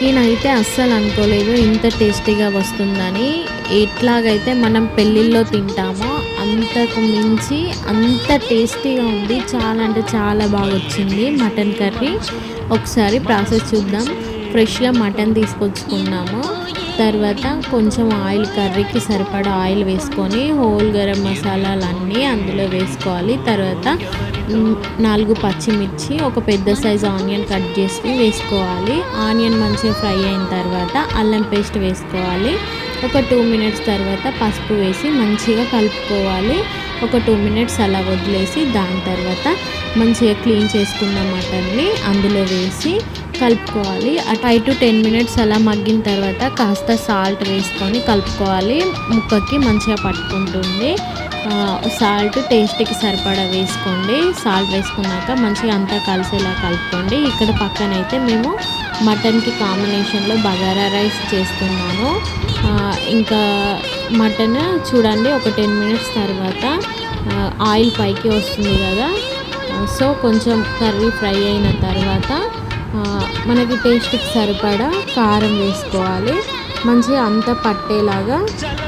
నేనైతే అస్సలు అనుకోలేదు ఇంత టేస్టీగా వస్తుందని. ఎట్లాగైతే మనం పెళ్ళిళ్ళలో తింటామో అంతకు మించి అంత టేస్టీగా ఉంది. చాలా అంటే చాలా బాగా వచ్చింది మటన్ కర్రీ. ఒకసారి ప్రాసెస్ చూద్దాం. ఫ్రెష్గా మటన్ తీసుకొచ్చుకున్నాము. తర్వాత కొంచెం ఆయిల్, కర్రీకి సరిపడా ఆయిల్ వేసుకొని హోల్ గరం మసాలాలన్నీ అందులో వేసుకోవాలి. తర్వాత 4 పచ్చిమిర్చి, ఒక పెద్ద సైజు ఆనియన్ కట్ చేసి వేసుకోవాలి. ఆనియన్ మంచిగా ఫ్రై అయిన తర్వాత అల్లం పేస్ట్ వేసుకోవాలి. ఒక 2 మినిట్స్ తర్వాత పసుపు వేసి మంచిగా కలుపుకోవాలి. ఒక 2 మినిట్స్ అలా వదిలేసి దాని తర్వాత మంచిగా క్లీన్ చేసుకున్న మటన్ని అందులో వేసి కలుపుకోవాలి. 5 to 10 మినిట్స్ అలా మగ్గిన తర్వాత కాస్త సాల్ట్ వేసుకొని కలుపుకోవాలి. ముక్కకి మంచిగా పట్టుకుంటుంది. సాల్ట్ టేస్ట్కి సరిపడా వేసుకోండి. సాల్ట్ వేసుకున్నాక మంచిగా అంతా కలిసేలా కలుపుకోండి. ఇక్కడ పక్కనైతే మేము మటన్కి కాంబినేషన్లో బగారా రైస్ చేస్తున్నాను. ఇంకా మటన్ చూడండి, ఒక 10 మినిట్స్ తర్వాత ఆయిల్ పైకి వస్తుంది కదా. సో కొంచెం కర్రీ ఫ్రై అయిన తర్వాత మనకి టేస్ట్కి సరిపడా కారం వేసుకోవాలి. మంచిగా అంతా పట్టేలాగా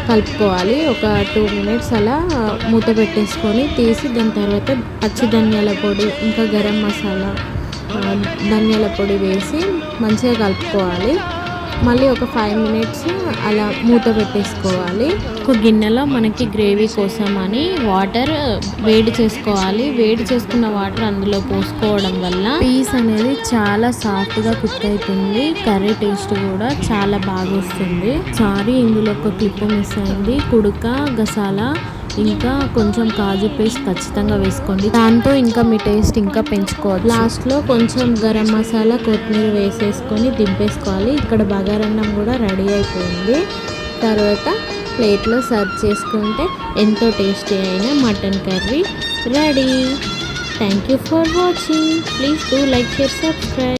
కలుపుకోవాలి. ఒక 2 మినిట్స్ అలా మూత పెట్టేసుకొని తీసి దాని తర్వాత పచ్చి ధనియాల పొడి, ఇంకా గరం మసాలా, ధనియాల పొడి వేసి మంచిగా కలుపుకోవాలి. మళ్ళీ ఒక 5 మినిట్స్ అలా మూత పెట్టేసుకోవాలి. ఒక గిన్నెలో మనకి గ్రేవీ కోసం అని వాటర్ వేడి చేసుకోవాలి. వేడి చేసుకున్న వాటర్ అందులో పోసుకోవడం వల్ల పీస్ అనేది చాలా సాఫ్ట్గా కుక్ అవుతుంది. కర్రీ టేస్ట్ కూడా చాలా బాగా వస్తుంది. సారీ, ఇందులో ఒక క్లిప్ మిస్ అయింది. కుడుక, గసాలా, ఇంకా కొంచెం కాజు పేస్ట్ ఖచ్చితంగా వేసుకోండి. దాంతో ఇంకా మీ టేస్ట్ ఇంకా పెంచుకోవచ్చు. లాస్ట్లో కొంచెం గరం మసాలా, కొత్తిమీర వేసేసుకొని దింపేసుకోవాలి. ఇక్కడ బగారన్నం కూడా రెడీ అయిపోయింది. తర్వాత ప్లేట్లో సర్వ్ చేసుకుంటే ఎంతో టేస్టీ అయిన mutton curry ready. Thank you for watching. Please do like, share, subscribe.